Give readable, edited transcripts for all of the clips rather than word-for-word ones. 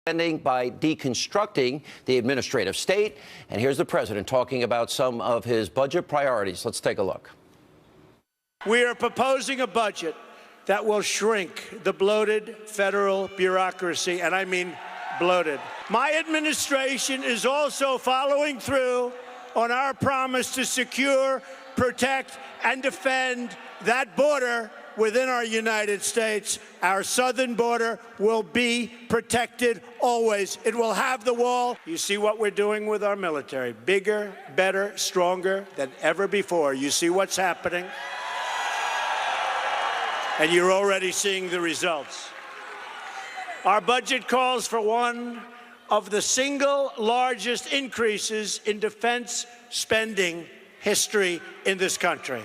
spending by deconstructing the administrative state. And here's the president talking about some of his budget priorities. Let's take a look. We are proposing a budget that will shrink the bloated federal bureaucracy, and I mean bloated. My administration is also following through on our promise to secure, protect, and defend that border within our United States. Our southern border will be protected always. It will have the wall. You see what we're doing with our military. Bigger, better, stronger than ever before. You see what's happening? And you're already seeing the results. Our budget calls for one of the single largest increases in defense spending history in this country.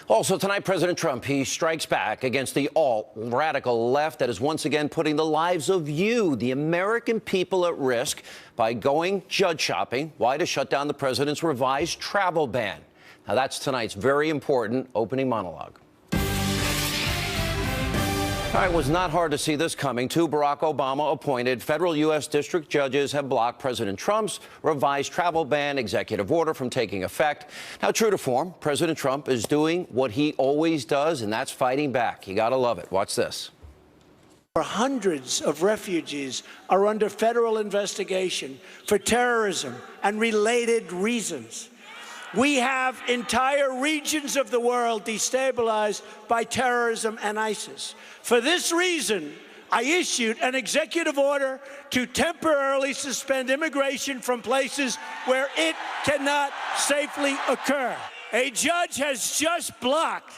Also tonight, President Trump, he strikes back against the alt-radical left that is once again putting the lives of you, the American people, at risk by going judge shopping. Why? To shut down the president's revised travel ban. Now, that's tonight's very important opening monologue. All right, it was not hard to see this coming. Two Barack Obama-appointed federal U.S. district judges have blocked President Trump's revised travel ban executive order from taking effect. Now, true to form, President Trump is doing what he always does, and that's fighting back. You got to love it. Watch this. Hundreds of refugees are under federal investigation for terrorism and related reasons. We have entire regions of the world destabilized by terrorism and ISIS. For this reason, I issued an executive order to temporarily suspend immigration from places where it cannot safely occur. A judge has just blocked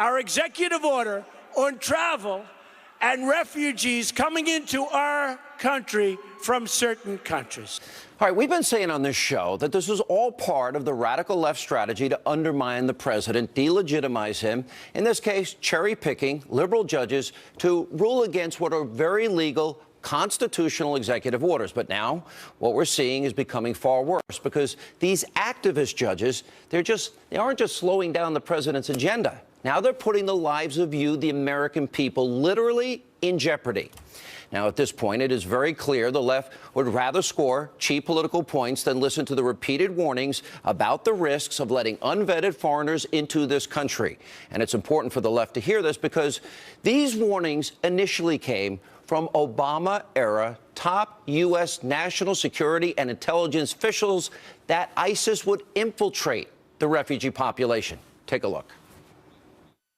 our executive order on travel and refugees coming into our country from certain countries. All right, we've been saying on this show that this is all part of the radical left strategy to undermine the president, delegitimize him, in this case, cherry-picking liberal judges to rule against what are very legal constitutional executive orders. But now what we're seeing is becoming far worse because these activist judges, they aren't just slowing down the president's agenda. Now they're putting the lives of you, the American people, literally in jeopardy. Now, at this point, it is very clear the left would rather score cheap political points than listen to the repeated warnings about the risks of letting unvetted foreigners into this country. And it's important for the left to hear this because these warnings initially came from Obama-era top U.S. national security and intelligence officials that ISIS would infiltrate the refugee population. Take a look.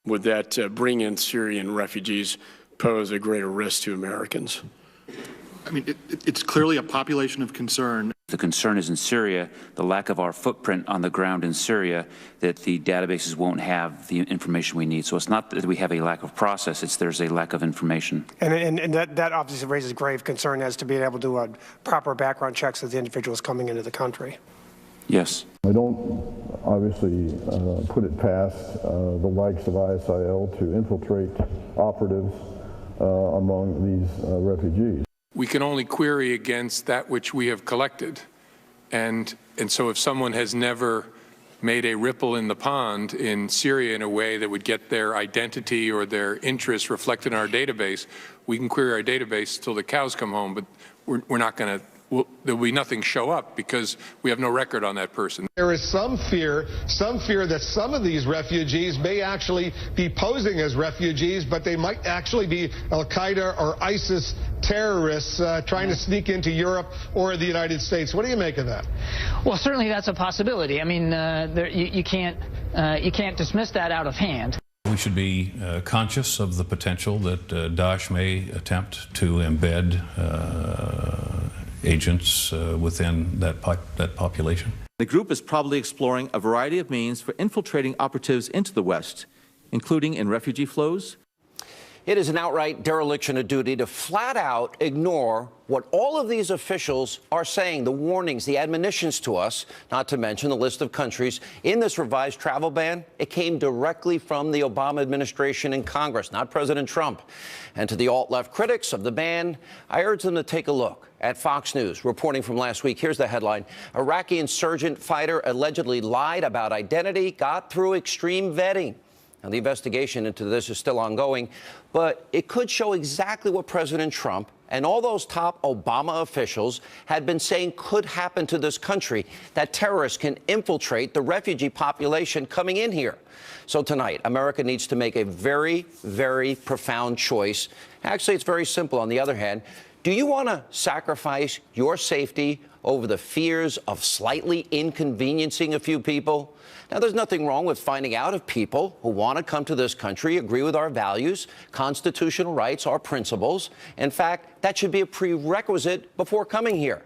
Would that bring in Syrian refugees pose a greater risk to Americans? I mean, it's clearly a population of concern. The concern is in Syria, the lack of our footprint on the ground in Syria, that the databases won't have the information we need. So it's not that we have a lack of process, it's there's a lack of information. And that obviously raises grave concern as to being able to do proper background checks of the individuals coming into the country. Yes. I don't obviously put it past the likes of ISIL to infiltrate operatives among these refugees. We can only query against that which we have collected. And so if someone has never made a ripple in the pond in Syria in a way that would get their identity or their interests reflected in our database, we can query our database till the cows come home, but we're not going to. There will be nothing show up because we have no record on that person. There is some fear that some of these refugees may actually be posing as refugees, but they might actually be al-Qaeda or ISIS terrorists trying to sneak into Europe or the United States. What do you make of that? Well, certainly that's a possibility. I mean, you can't dismiss that out of hand. We should be conscious of the potential that Daesh may attempt to embed agents within that population. The group is probably exploring a variety of means for infiltrating operatives into the West, including in refugee flows. It is an outright dereliction of duty to flat out ignore what all of these officials are saying, the warnings, the admonitions to us, not to mention the list of countries in this revised travel ban. It came directly from the Obama administration and Congress, not President Trump. And to the alt-left critics of the ban, I urge them to take a look at Fox News. Reporting from last week, here's the headline. Iraqi insurgent fighter allegedly lied about identity, got through extreme vetting. Now, the investigation into this is still ongoing, but it could show exactly what President Trump and all those top Obama officials had been saying could happen to this country, that terrorists can infiltrate the refugee population coming in here. So tonight, America needs to make a very, very profound choice. Actually, it's very simple. On the other hand, do you want to sacrifice your safety over the fears of slightly inconveniencing a few people? Now, there's nothing wrong with finding out if people who want to come to this country agree with our values, constitutional rights, our principles. In fact, that should be a prerequisite before coming here.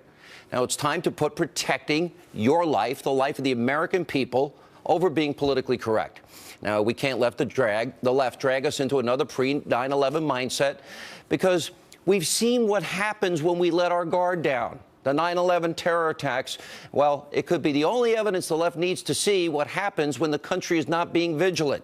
Now, it's time to put protecting your life, the life of the American people, over being politically correct. Now, we can't let the left drag us into another pre-9/11 mindset, because we've seen what happens when we let our guard down. The 9/11 terror attacks, well, it could be the only evidence the left needs to see what happens when the country is not being vigilant.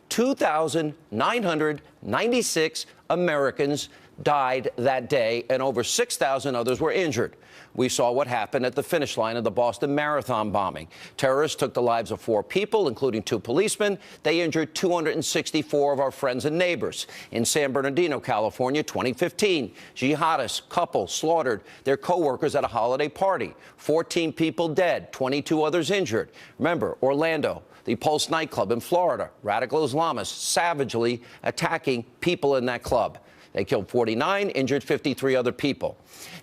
2,996 Americans died that day, and over 6,000 others were injured. We saw what happened at the finish line of the Boston Marathon bombing. Terrorists took the lives of 4 people, including 2 policemen. They injured 264 of our friends and neighbors. In San Bernardino, California, 2015, jihadists, couple slaughtered their co-workers at a holiday party. 14 people dead, 22 others injured. Remember, Orlando, the Pulse nightclub in Florida, radical Islamists savagely attacking people in that club. They killed 49, injured 53 other people.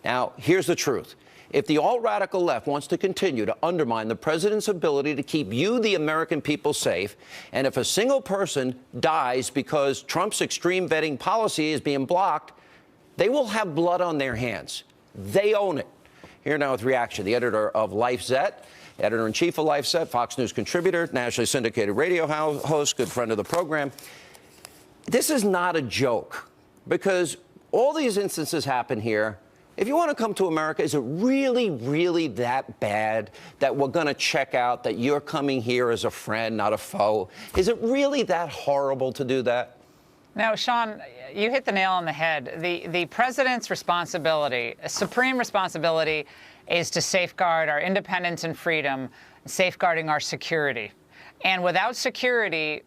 Now, here's the truth. If the alt-radical left wants to continue to undermine the president's ability to keep you, the American people, safe, and if a single person dies because Trump's extreme vetting policy is being blocked, they will have blood on their hands. They own it. Here now with reaction, the editor of LifeZette, editor-in-chief of LifeZette, Fox News contributor, nationally syndicated radio host, good friend of the program. This is not a joke, because all these instances happen here. If you want to come to America, is it really, really that bad that we're going to check out that you're coming here as a friend, not a foe? Is it really that horrible to do that? Now, Sean, you hit the nail on the head. The president's responsibility, supreme responsibility, is to safeguard our independence and freedom, safeguarding our security. And without security,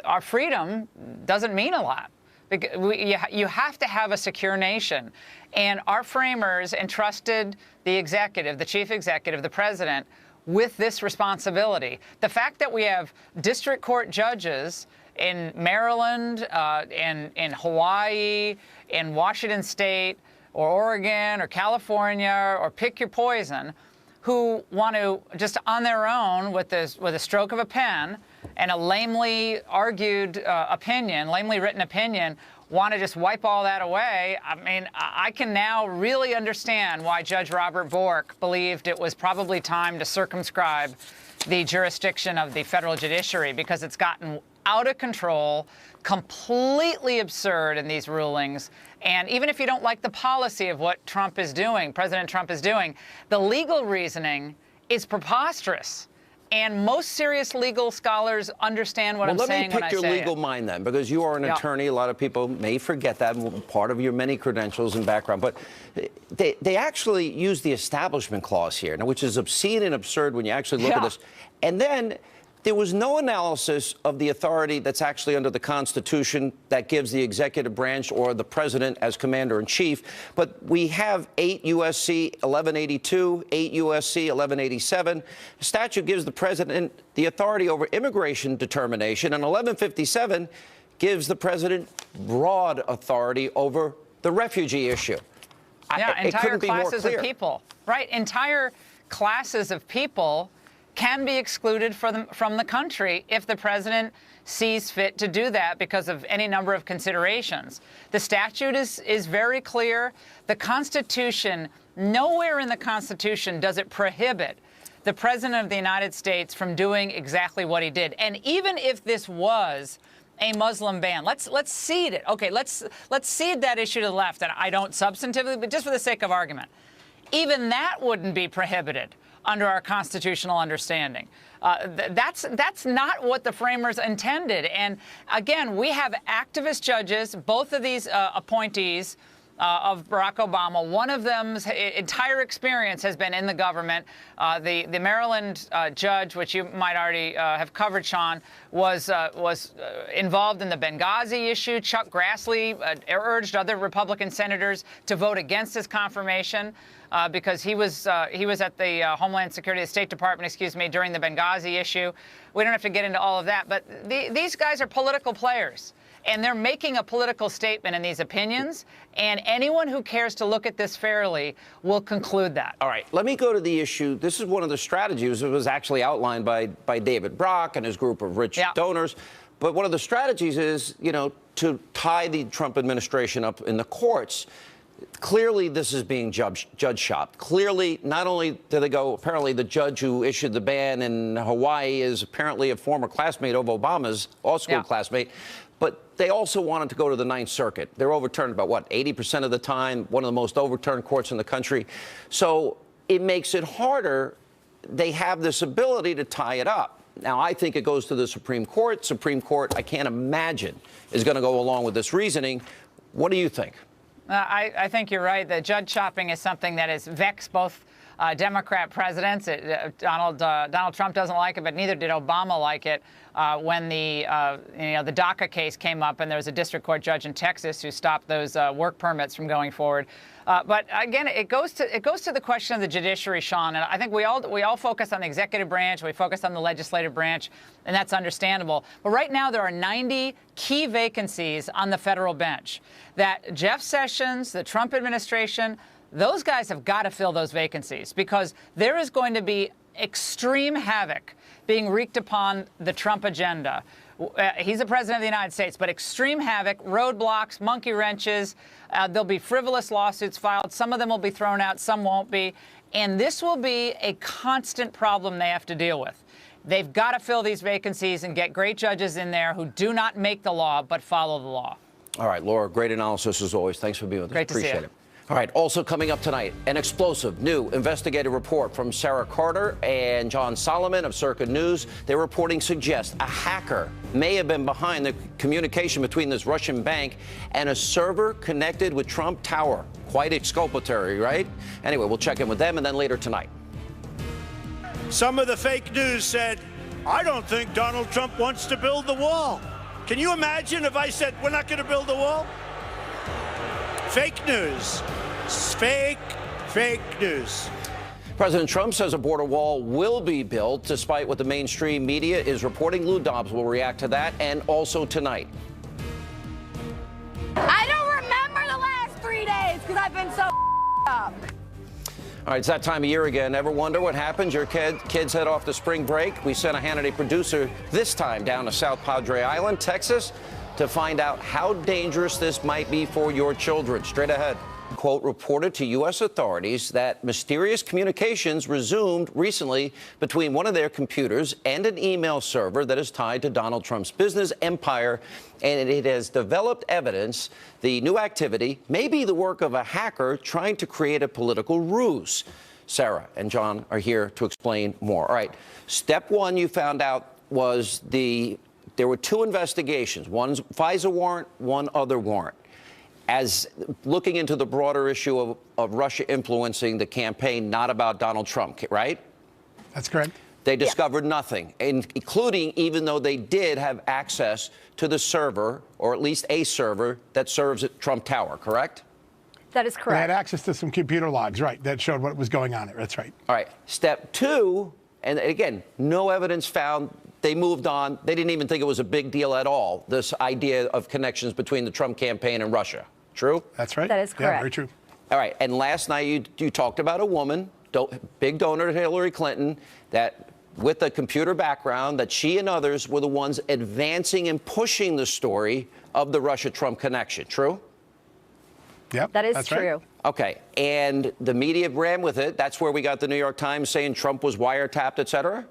our freedom doesn't mean a lot. You have to have a secure nation. And our framers entrusted the executive, the chief executive, the president, with this responsibility. The fact that we have district court judges in Maryland, in Hawaii, in Washington State, or Oregon, or California, or pick your poison, who want to, just on their own, with a stroke of a pen, and a lamely argued opinion, lamely written opinion, want to just wipe all that away. I mean, I can now really understand why Judge Robert Bork believed it was probably time to circumscribe the jurisdiction of the federal judiciary, because it's gotten out of control, completely absurd in these rulings. And even if you don't like the policy of what Trump is doing, President Trump is doing, the legal reasoning is preposterous. And most serious legal scholars understand what I'm saying when I say it. Well, let me pick your legal mind then, because you are an attorney. A lot of people may forget that, part of your many credentials and background. But they actually use the Establishment Clause here, which is obscene and absurd when you actually look at this. And then there was no analysis of the authority that's actually under the Constitution that gives the executive branch or the president as commander-in-chief. But we have 8 U.S.C. 1182, 8 U.S.C. 1187. The statute gives the president the authority over immigration determination, and 1157 gives the president broad authority over the refugee issue. Yeah, entire classes of people. Right, entire classes of people can be excluded from the country if the president sees fit to do that because of any number of considerations. The statute is very clear. The Constitution, nowhere in the Constitution does it prohibit the president of the United States from doing exactly what he did. And even if this was a Muslim ban, let's cede it. Okay, let's cede that issue to the left, and I don't substantively, but just for the sake of argument. Even that wouldn't be prohibited under our constitutional understanding. That's not what the framers intended. And again, we have activist judges. Both of these appointees of Barack Obama. One of them's entire experience has been in the government. The Maryland judge, which you might already have covered, Sean, was involved in the Benghazi issue. Chuck Grassley urged other Republican senators to vote against his confirmation because he was at the Homeland Security, the State Department, excuse me, during the Benghazi issue. We don't have to get into all of that, but these guys are political players. And they're making a political statement in these opinions, and anyone who cares to look at this fairly will conclude that. All right, let me go to the issue. This is one of the strategies that was actually outlined by David Brock and his group of rich donors. But one of the strategies is, you know, to tie the Trump administration up in the courts. Clearly, this is being judge shopped. Clearly, not only do they go, apparently the judge who issued the ban in Hawaii is apparently a former classmate of Obama's, law school classmate, but they also wanted to go to the Ninth Circuit. They're overturned about, what, 80% of the time, one of the most overturned courts in the country. So it makes it harder. They have this ability to tie it up. Now, I think it goes to the Supreme Court. Supreme Court, I can't imagine, is going to go along with this reasoning. What do you think? I think you're right. The judge shopping is something that has vexed both Democrat presidents. Donald Trump doesn't like it, but neither did Obama like it when the DACA case came up, and there was a district court judge in Texas who stopped those work permits from going forward. But again, it goes to the question of the judiciary, Sean. And I think we all focus on the executive branch, we focus on the legislative branch, and that's understandable. But right now, there are 90 key vacancies on the federal bench that Jeff Sessions, the Trump administration, those guys have got to fill those vacancies, because there is going to be extreme havoc being wreaked upon the Trump agenda. He's the president of the United States, but extreme havoc, roadblocks, monkey wrenches. There'll be frivolous lawsuits filed. Some of them will be thrown out, some won't be. And this will be a constant problem they have to deal with. They've got to fill these vacancies and get great judges in there who do not make the law, but follow the law. All right, Laura, great analysis as always. Thanks for being with us. Great to see you. Appreciate it. All right, also coming up tonight, an explosive new investigative report from Sarah Carter and John Solomon of Circuit News. Their reporting suggests a hacker may have been behind the communication between this Russian bank and a server connected with Trump Tower. Quite exculpatory, right? Anyway, we'll check in with them, and then later tonight. Some of the fake news said, I don't think Donald Trump wants to build the wall. Can you imagine if I said, we're not going to build the wall? Fake news. Fake news. President Trump says a border wall will be built, despite what the mainstream media is reporting. Lou Dobbs will react to that, and also tonight. I don't remember the last 3 days because I've been so up. All right, it's that time of year again. Ever wonder what happens? Your kids head off to spring break. We sent a Hannity producer this time down to South Padre Island, Texas, to find out how dangerous this might be for your children. Straight ahead. Quote, reported to U.S. authorities that mysterious communications resumed recently between one of their computers and an email server that is tied to Donald Trump's business empire, and it has developed evidence the new activity may be the work of a hacker trying to create a political ruse. Sarah and John are here to explain more. All right, step one you found out was there were two investigations, one FISA warrant, one other warrant. As looking into the broader issue of Russia influencing the campaign, not about Donald Trump, right? That's correct. They discovered nothing, including even though they did have access to the server, or at least a server, that serves at Trump Tower, correct? That is correct. They had access to some computer logs, right, that showed what was going on there. That's right. All right. Step two, and again, no evidence found. They moved on. They didn't even think it was a big deal at all, this idea of connections between the Trump campaign and Russia. True? That's right. That is correct. Yeah, very true. All right. And last night you talked about a woman, big donor to Hillary Clinton, that with a computer background, that she and others were the ones advancing and pushing the story of the Russia-Trump connection. True? Yep. That is true. Right. Okay. And the media ran with it. That's where we got the New York Times saying Trump was wiretapped, et cetera?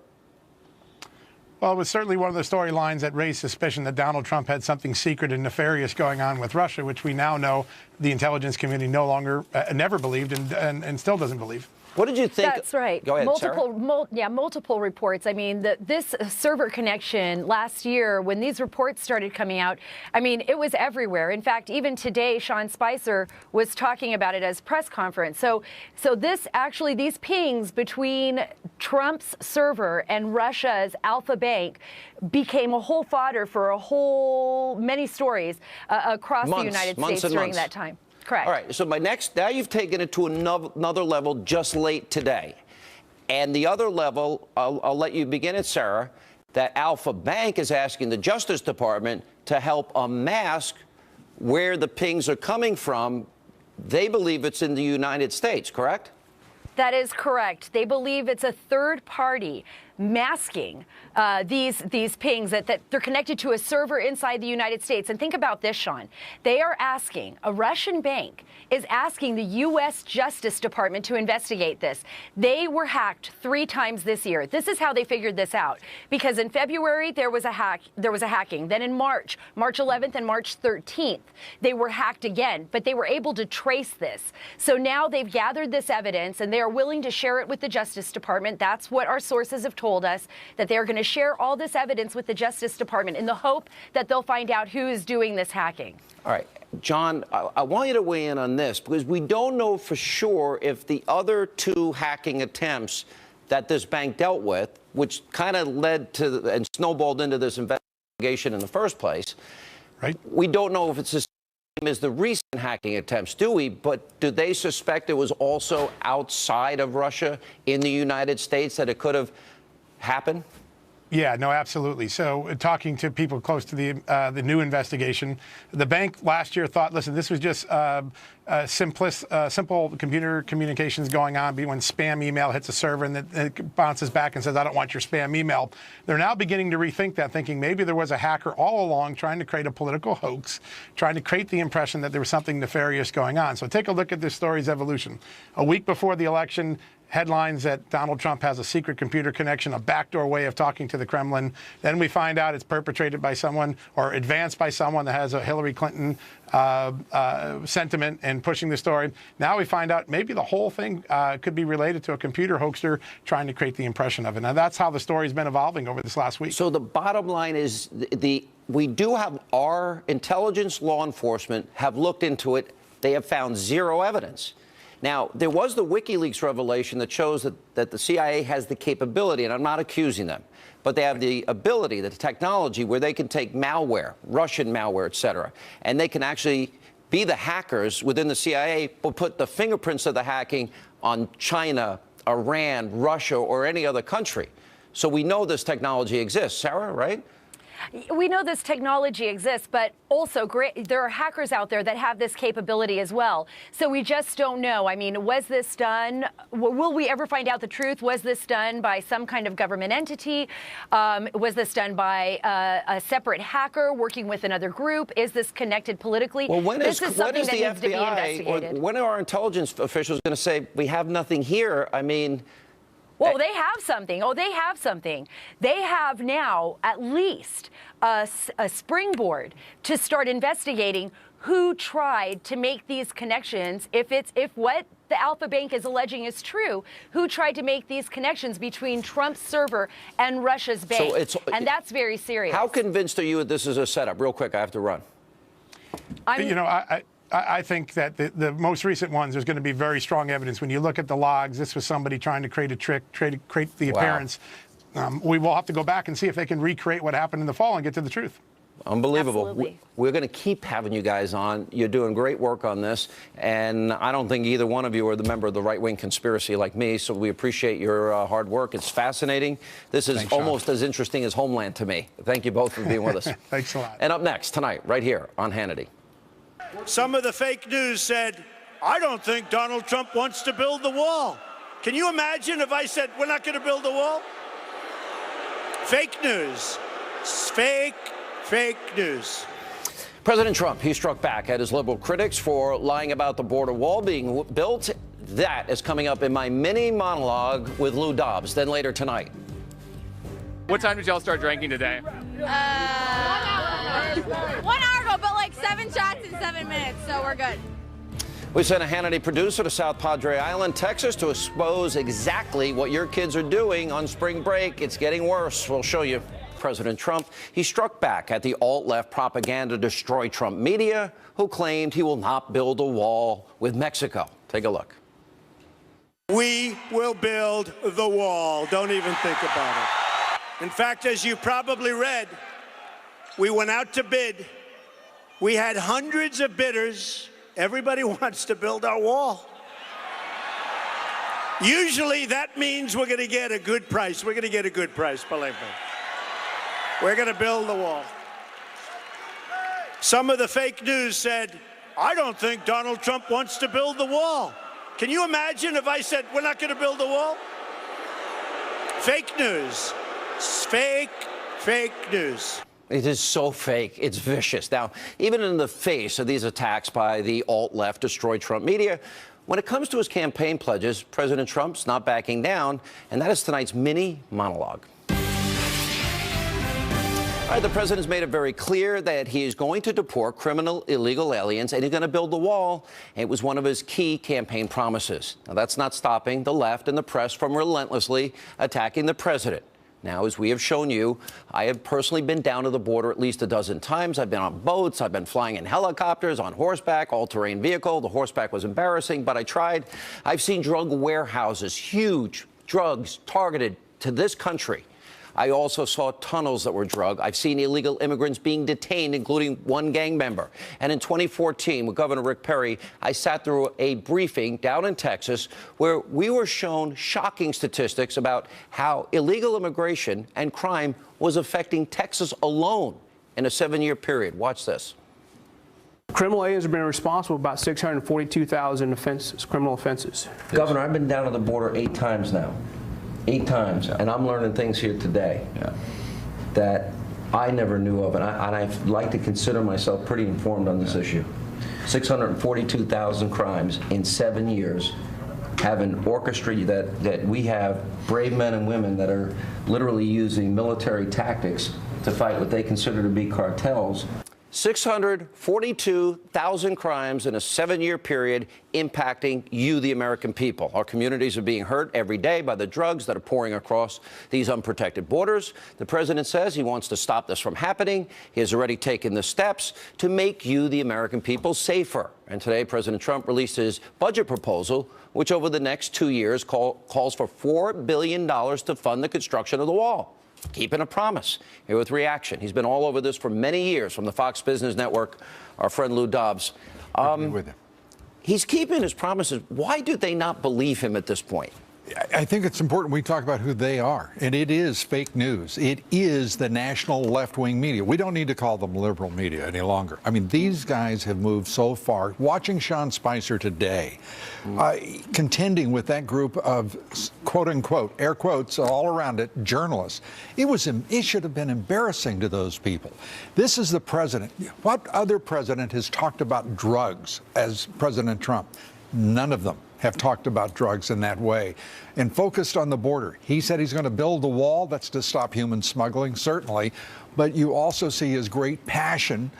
Well, it was certainly one of the storylines that raised suspicion that Donald Trump had something secret and nefarious going on with Russia, which we now know the intelligence community never believed and still doesn't believe. What did you think? That's right. Go ahead, Sarah. Multiple reports. I mean, this server connection last year, when these reports started coming out, I mean, it was everywhere. In fact, even today, Sean Spicer was talking about it as press conference. So these pings between Trump's server and Russia's Alpha Bank became a whole fodder for many stories across the United States during that time. Correct. All right. So now you've taken it to another level just late today. And the other level, I'll let you begin it, Sarah, that Alpha Bank is asking the Justice Department to help unmask where the pings are coming from. They believe it's in the United States, correct? That is correct. They believe it's a third party masking these pings, that they're connected to a server inside the United States. And think about this, Sean. They are asking, a Russian bank is asking the U.S. Justice Department to investigate this. They were hacked 3 times this year. This is how they figured this out. Because in February, there was a hacking. Then in March 11th and March 13th, they were hacked again. But they were able to trace this. So now they've gathered this evidence, and they are willing to share it with the Justice Department. That's what our sources have told us, that they're going to share all this evidence with the Justice Department in the hope that they'll find out who is doing this hacking. All right. John, I want you to weigh in on this, because we don't know for sure if the other 2 hacking attempts that this bank dealt with, which kind of led to and snowballed into this investigation in the first place, right? We don't know if it's the same as the recent hacking attempts, do we? But do they suspect it was also outside of Russia in the United States that it could have happened? Yeah, no, absolutely. So talking to people close to the new investigation, the bank last year thought, listen, this was just simple computer communications going on when spam email hits a server and it bounces back and says, I don't want your spam email. They're now beginning to rethink that, thinking maybe there was a hacker all along trying to create a political hoax, trying to create the impression that there was something nefarious going on. So take a look at this story's evolution. A week before the election, headlines that Donald Trump has a secret computer connection, a backdoor way of talking to the Kremlin. Then we find out it's perpetrated by someone or advanced by someone that has a Hillary Clinton sentiment and pushing the story. Now we find out maybe the whole thing could be related to a computer hoaxer trying to create the impression of it. Now that's how the story's been evolving over this last week. So the bottom line is we do have our intelligence law enforcement have looked into it. They have found 0 evidence. Now, there was the WikiLeaks revelation that shows that the CIA has the capability, and I'm not accusing them, but they have the ability, the technology, where they can take malware, Russian malware, et cetera, and they can actually be the hackers within the CIA, but put the fingerprints of the hacking on China, Iran, Russia, or any other country. So we know this technology exists. Sarah, right? We know this technology exists, but also there are hackers out there that have this capability as well. So we just don't know. I mean, was this done? Will we ever find out the truth? Was this done by some kind of government entity? Was this done by a separate hacker working with another group? Is this connected politically? Well, when is the FBI or when are our intelligence officials going to say, we have nothing here? I mean... Well, they have something. Oh, they have something. They have now at least a springboard to start investigating who tried to make these connections. If what the Alpha Bank is alleging is true, who tried to make these connections between Trump's server and Russia's bank. And that's very serious. How convinced are you that this is a setup? Real quick, I have to run. I think that the most recent ones, there's going to be very strong evidence. When you look at the logs, this was somebody trying to create a trick, create the appearance. We will have to go back and see if they can recreate what happened in the fall and get to the truth. Unbelievable. We're going to keep having you guys on. You're doing great work on this. And I don't think either one of you are the member of the right-wing conspiracy like me, so we appreciate your hard work. It's fascinating. This is almost as interesting as Homeland to me. Thank you both for being with us. Thanks a lot. And up next tonight, right here on Hannity. Some of the fake news said, I don't think Donald Trump wants to build the wall. Can you imagine if I said, we're not going to build the wall? Fake news. Fake news. President Trump, he struck back at his liberal critics for lying about the border wall being built. That is coming up in my mini monologue with Lou Dobbs, then later tonight. What time did y'all start drinking today? 1 hour ago, but like 7 shots in 7 minutes, so we're good. We sent a Hannity producer to South Padre Island, Texas, to expose exactly what your kids are doing on spring break. It's getting worse. We'll show you. President Trump, he struck back at the alt-left propaganda destroy Trump media, who claimed he will not build a wall with Mexico. Take a look. We will build the wall. Don't even think about it. In fact, as you probably read, we went out to bid. We had hundreds of bidders. Everybody wants to build our wall. Usually that means we're going to get a good price. We're going to get a good price, believe me. We're going to build the wall. Some of the fake news said, I don't think Donald Trump wants to build the wall. Can you imagine if I said, we're not going to build the wall? Fake news. Fake news. It is so fake. It's vicious. Now, even in the face of these attacks by the alt-left destroy Trump media, when it comes to his campaign pledges, President Trump's not backing down, and that is tonight's mini monologue. All right, the president's made it very clear that he is going to deport criminal illegal aliens and he's going to build the wall. It was one of his key campaign promises. Now, that's not stopping the left and the press from relentlessly attacking the president. Now, as we have shown you, I have personally been down to the border at least a dozen times. I've been on boats. I've been flying in helicopters, on horseback, all-terrain vehicle. The horseback was embarrassing, but I tried. I've seen drug warehouses, huge drugs targeted to this country. I also saw tunnels that were drugged. I've seen illegal immigrants being detained, including one gang member. And in 2014, with Governor Rick Perry, I sat through a briefing down in Texas where we were shown shocking statistics about how illegal immigration and crime was affecting Texas alone in a 7-year period. Watch this. Criminal aliens have been responsible for about 642,000 offenses, criminal offenses. Governor, I've been down to the border 8 times now. 8 times, and I'm learning things here today that I never knew of, and I like to consider myself pretty informed on this issue. 642,000 crimes in 7 years have an orchestra that we have brave men and women that are literally using military tactics to fight what they consider to be cartels. 642,000 crimes in a 7-year period impacting you, the American people. Our communities are being hurt every day by the drugs that are pouring across these unprotected borders. The president says he wants to stop this from happening. He has already taken the steps to make you, the American people, safer. And today, President Trump released his budget proposal, which over the next 2 years calls for $4 billion to fund the construction of the wall. Keeping a promise. Here with reaction. He's been all over this for many years from the Fox Business Network, our friend Lou Dobbs. He's keeping his promises. Why do they not believe him at this point? I think it's important we talk about who they are, and it is fake news. It is the national left-wing media. We don't need to call them liberal media any longer. I mean, these guys have moved so far. Watching Sean Spicer today, contending with that group of quote-unquote, air quotes all around it, journalists, it should have been embarrassing to those people. This is the president. What other president has talked about drugs as President Trump? None of them have talked about drugs in that way and focused on the border. He said he's going to build a wall. That's to stop human smuggling, certainly. But you also see his great passion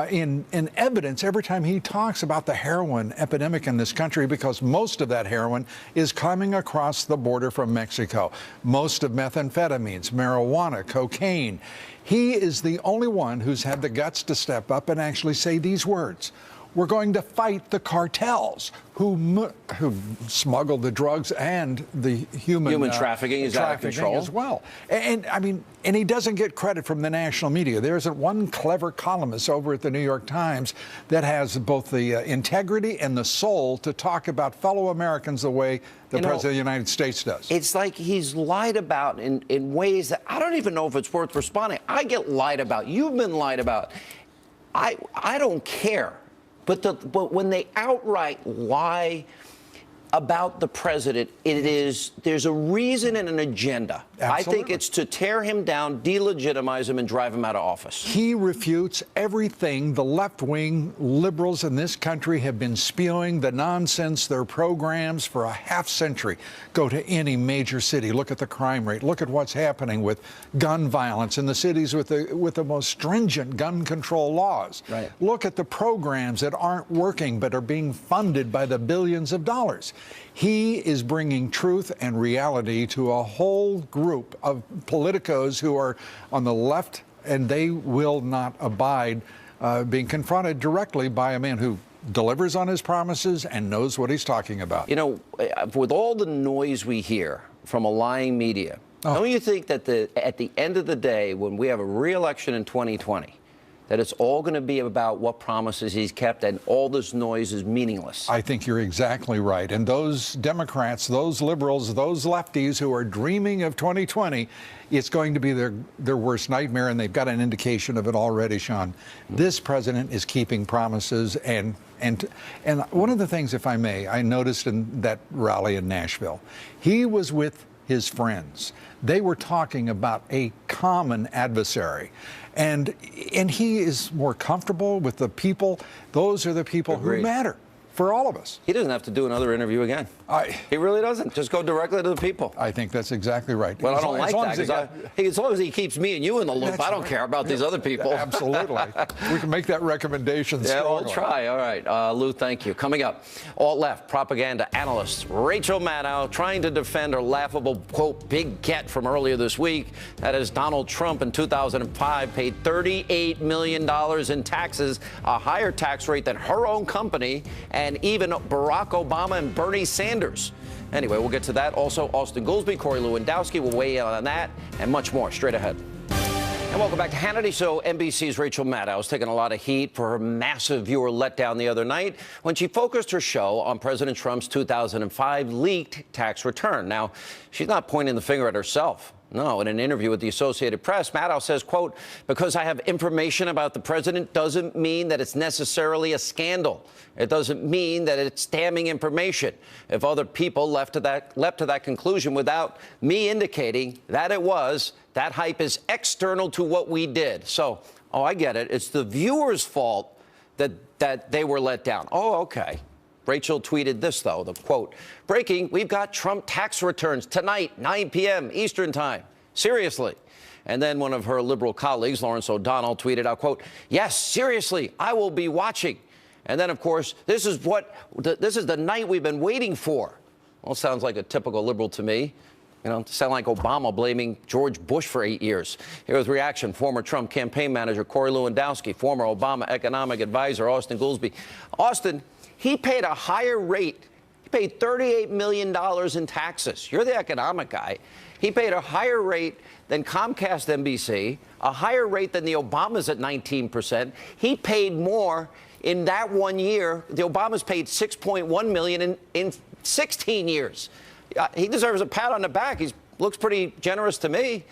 in evidence every time he talks about the heroin epidemic in this country, because most of that heroin is coming across the border from Mexico. Most of methamphetamines, marijuana, cocaine. He is the only one who's had the guts to step up and actually say these words. We're going to fight the cartels who smuggle the drugs and the human trafficking is out of control as well. And I mean, and he doesn't get credit from the national media. There isn't one clever columnist over at the New York Times that has both the integrity and the soul to talk about fellow Americans the way the President of the United States does. It's like he's lied about in ways that I don't even know if it's worth responding. I get lied about. You've been lied about. I don't care. But when they outright lie, about the president, there's a reason and an agenda. Absolutely. I think it's to tear him down, delegitimize him, and drive him out of office. He refutes everything the left-wing liberals in this country have been spewing, the nonsense, their programs for a half century. Go to any major city, look at the crime rate, look at what's happening with gun violence in the cities with the most stringent gun control laws. Right. Look at the programs that aren't working but are being funded by the billions of dollars. He is bringing truth and reality to a whole group of politicos who are on the left, and they will not abide being confronted directly by a man who delivers on his promises and knows what he's talking about. You know, with all the noise we hear from a lying media, don't you think that at the end of the day, when we have a re-election in 2020, that it's all going to be about what promises he's kept, and all this noise is meaningless? I think you're exactly right. And those Democrats, those liberals, those lefties who are dreaming of 2020, it's going to be their worst nightmare, and they've got an indication of it already, Sean. This president is keeping promises, and one of the things, if I may, I noticed in that rally in Nashville, he was with his friends. They were talking about a common adversary. And he is more comfortable with the people. Those are the people who matter for all of us. He doesn't have to do another interview again. He really doesn't. Just go directly to the people. I think that's exactly right. Well, I don't like that, because as long as he keeps me and you in the loop, I don't care about these other people. Absolutely. We can make that recommendation strongly. Yeah, we'll try. All right. Lou, thank you. Coming up, alt-left propaganda analyst Rachel Maddow trying to defend her laughable, quote, big get from earlier this week. That is, Donald Trump in 2005 paid $38 million in taxes, a higher tax rate than her own company, and even Barack Obama and Bernie Sanders. Anyway, we'll get to that. Also, Austin Goolsbee, Corey Lewandowski will weigh in on that and much more straight ahead. And welcome back to Hannity. So NBC's Rachel Maddow is taking a lot of heat for her massive viewer letdown the other night when she focused her show on President Trump's 2005 leaked tax return. Now, she's not pointing the finger at herself. No, in an interview with the Associated Press, Maddow says, quote, because I have information about the president doesn't mean that it's necessarily a scandal. It doesn't mean that it's damning information. If other people leapt to that conclusion without me indicating that it was, that hype is external to what we did. So, I get it. It's the viewer's fault that they were let down. Oh, okay. Rachel tweeted this, though, the quote, breaking, we've got Trump tax returns tonight, 9 p.m. Eastern time. Seriously. And then one of her liberal colleagues, Lawrence O'Donnell, tweeted out, quote, yes, seriously, I will be watching. And then, of course, this is the night we've been waiting for. Well, sounds like a typical liberal to me. You know, sound like Obama blaming George Bush for 8 years. Here's reaction. Former Trump campaign manager Corey Lewandowski, former Obama economic advisor Austin Goolsbee. Austin, he paid a higher rate. He paid $38 million in taxes. You're the economic guy. He paid a higher rate than Comcast NBC, a higher rate than the Obamas at 19%. He paid more in that 1 year. The Obamas paid $6.1 million in 16 years. He deserves a pat on the back. He looks pretty generous to me.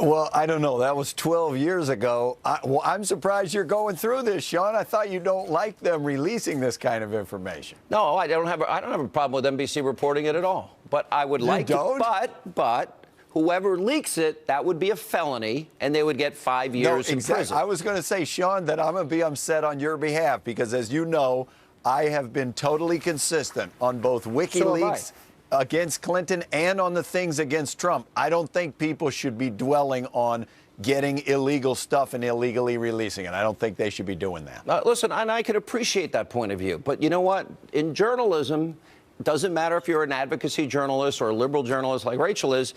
Well, I don't know. That was 12 years ago. I'm surprised you're going through this, Sean. I thought you don't like them releasing this kind of information. No, I don't have a problem with NBC reporting it at all. But I would like to. But whoever leaks it, that would be a felony, and they would get 5 years in prison. I was going to say, Sean, that I'm going to be upset on your behalf because, as you know, I have been totally consistent on both WikiLeaks against Clinton and on the things against Trump. I don't think people should be dwelling on getting illegal stuff and illegally releasing it. I don't think they should be doing that. Listen, and I can appreciate that point of view. But you know what? In journalism, it doesn't matter if you're an advocacy journalist or a liberal journalist like Rachel is.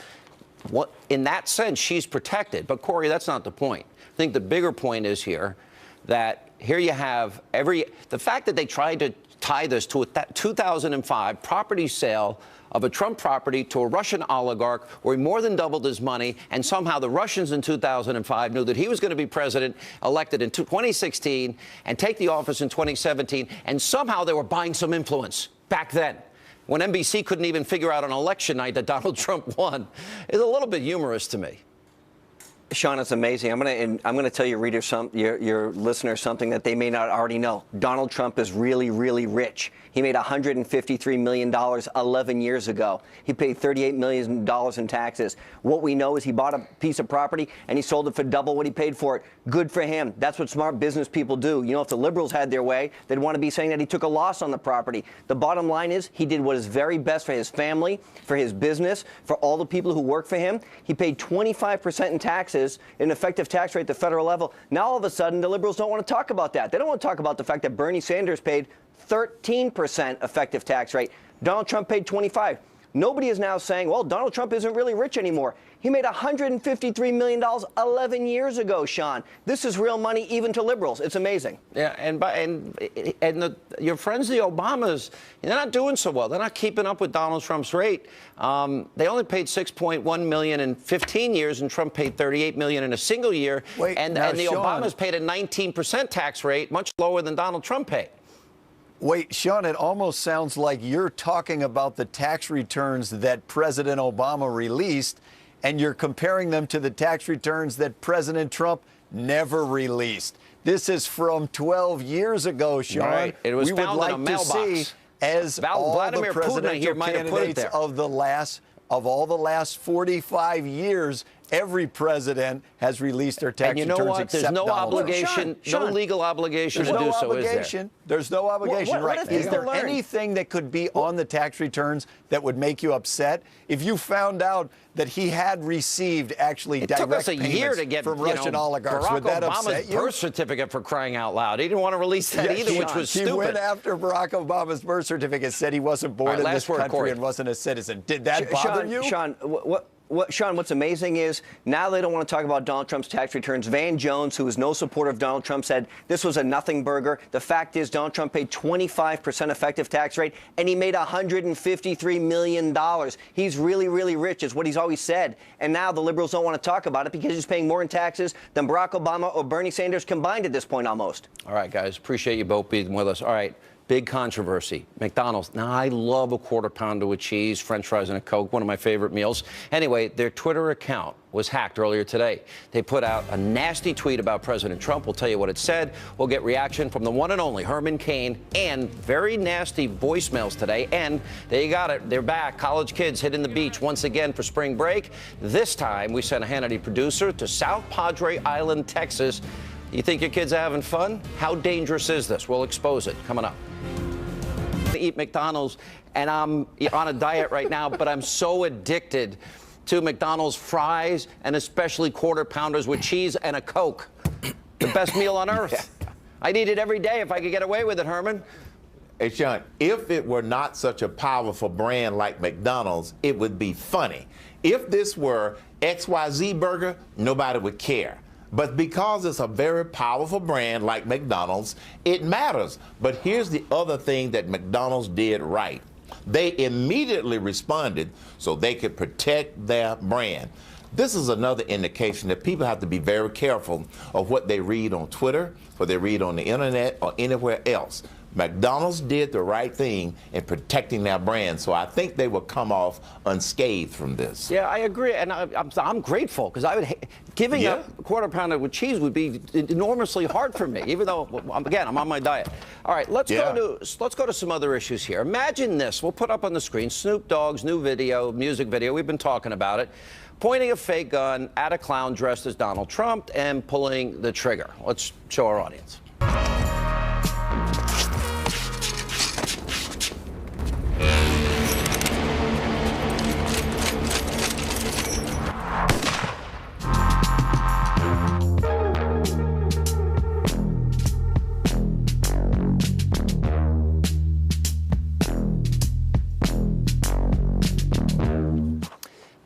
In that sense, she's protected. But, Corey, that's not the point. I think the bigger point is here that here you have the fact that they tried to tie this to a 2005 property sale of a Trump property to a Russian oligarch where he more than doubled his money, and somehow the Russians in 2005 knew that he was going to be president, elected in 2016, and take the office in 2017, and somehow they were buying some influence back then, when NBC couldn't even figure out on election night that Donald Trump won, is a little bit humorous to me. Sean, it's amazing. I'm gonna tell your readers, your listeners, something that they may not already know. Donald Trump is really, really rich. He made $153 million 11 years ago. He paid $38 million in taxes. What we know is he bought a piece of property and he sold it for double what he paid for it. Good for him. That's what smart business people do. You know, if the liberals had their way, they'd want to be saying that he took a loss on the property. The bottom line is he did what is very best for his family, for his business, for all the people who work for him. He paid 25% in taxes, an effective tax rate at the federal level. Now all of a sudden the liberals don't want to talk about that. They don't want to talk about the fact that Bernie Sanders paid 13% effective tax rate. Donald Trump paid 25%. Nobody is now saying, well, Donald Trump isn't really rich anymore. He made $153 million 11 years ago, Sean. This is real money even to liberals. It's amazing. Yeah, your friends, the Obamas, they're not doing so well. They're not keeping up with Donald Trump's rate. They only paid $6.1 million in 15 years, and Trump paid $38 million in a single year. And the Sean, Obamas paid a 19% tax rate, much lower than Donald Trump paid. Wait, Sean, it almost sounds like you're talking about the tax returns that President Obama released, and you're comparing them to the tax returns that President Trump never released. This is from 12 years ago, Sean. Right. It was we would found like in a mailbox. to see, as all Vladimir the Putin, presidential here, might have put it candidates there. of all the last 45 years, every president has released their tax and you know returns what? except There's no Donald Trump. obligation, Sean, no legal obligation there's to no do so, obligation. is there? There's no obligation, right? Is there anything that could be on the tax returns that would make you upset if you found out that he had received actually direct payments from Russian oligarchs? Barack Would that Obama's upset you? birth certificate, for crying out loud. He didn't want to release that either, Sean, which was stupid. He went after Barack Obama's birth certificate, said he wasn't born in this country and wasn't a citizen. Did that bother you? Sean, Sean, what's amazing is now they don't want to talk about Donald Trump's tax returns. Van Jones, who is no supporter of Donald Trump, said this was a nothing burger. The fact is Donald Trump paid 25% effective tax rate, and he made $153 million. He's really, really rich, is what he's always said. And now the liberals don't want to talk about it because he's paying more in taxes than Barack Obama or Bernie Sanders combined at this point almost. All right, guys, appreciate you both being with us. All right. Big controversy. McDonald's. Now, I love a quarter pounder with cheese, French fries, and a Coke, one of my favorite meals. Anyway, their Twitter account was hacked earlier today. They put out a nasty tweet about President Trump. We'll tell you what it said. We'll get reaction from the one and only Herman Cain, and very nasty voicemails today. And there you got it. They're back. College kids hitting the beach once again for spring break. This time, we sent a Hannity producer to South Padre Island, Texas. You think your kids are having fun? How dangerous is this? We'll expose it. Coming up. To eat McDonald's, and I'm on a diet right now, but I'm so addicted to McDonald's fries, and especially quarter pounders with cheese and a Coke. The best meal on earth. I'd eat it every day if I could get away with it, Herman. Hey, Sean, if it were not such a powerful brand like McDonald's, it would be funny. If this were XYZ Burger, nobody would care. But because it's a very powerful brand like McDonald's, it matters. But here's the other thing that McDonald's did right. They immediately responded so they could protect their brand. This is another indication that people have to be very careful of what they read on Twitter, what they read on the internet, or anywhere else. McDonald's did the right thing in protecting their brand, so I think they will come off unscathed from this. Yeah, I agree, and I'm grateful, because I would giving up a quarter pounder with cheese would be enormously hard for me, even though, again, I'm on my diet. All right, let's go to some other issues here. Imagine this. We'll put up on the screen Snoop Dogg's new video, music video. We've been talking about it. Pointing a fake gun at a clown dressed as Donald Trump and pulling the trigger. Let's show our audience.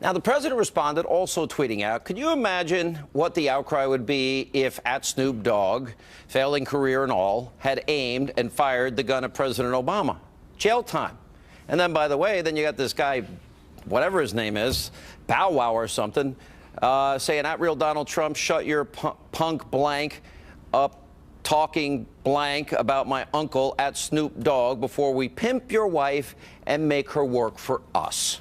Now, the president responded, also tweeting out, could you imagine what the outcry would be if at Snoop Dogg, failing career and all, had aimed and fired the gun at President Obama? Jail time. And then, by the way, then you got this guy, whatever his name is, Bow Wow or something, saying, at real Donald Trump, shut your punk blank up talking blank about my uncle at Snoop Dogg before we pimp your wife and make her work for us.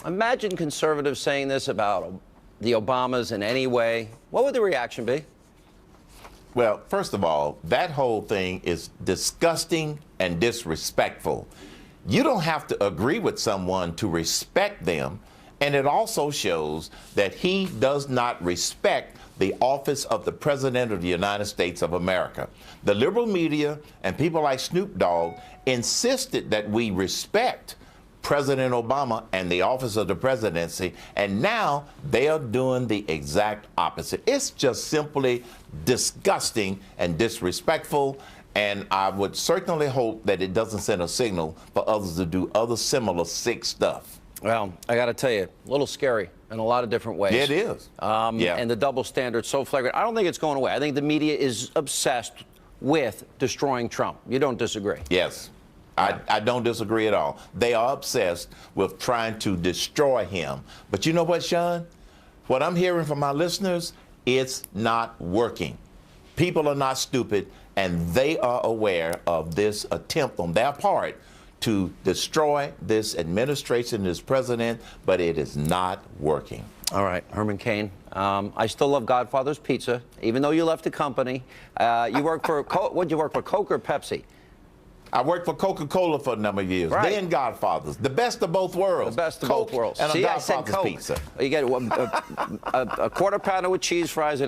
Imagine conservatives saying this about the Obamas in any way, what would the reaction be? Well, first of all, that whole thing is disgusting and disrespectful. You don't have to agree with someone to respect them, and it also shows that he does not respect the office of the President of the United States of America. The liberal media and people like Snoop Dogg insisted that we respect President Obama and the office of the presidency, and now they are doing the exact opposite. It's just simply disgusting and disrespectful, and I would certainly hope that it doesn't send a signal for others to do other similar sick stuff. Well, I got to tell you, a little scary in a lot of different ways. Yeah, it is. And the double standard so flagrant. I don't think it's going away. I think the media is obsessed with destroying Trump. You don't disagree? Yes. I don't disagree at all. They are obsessed with trying to destroy him. But you know what, Sean? What I'm hearing from my listeners, it's not working. People are not stupid, and they are aware of this attempt on their part to destroy this administration, this president, but it is not working. All right, Herman Cain. I still love Godfather's Pizza, even though you left the company. You work for, what did you work for, Coke or Pepsi? I worked for Coca-Cola for a number of years. Right. They and Godfathers, the best of both worlds. The best of Coke both worlds. And See, a I said Godfather's Coke. pizza. You get a quarter pounder with cheese fries and a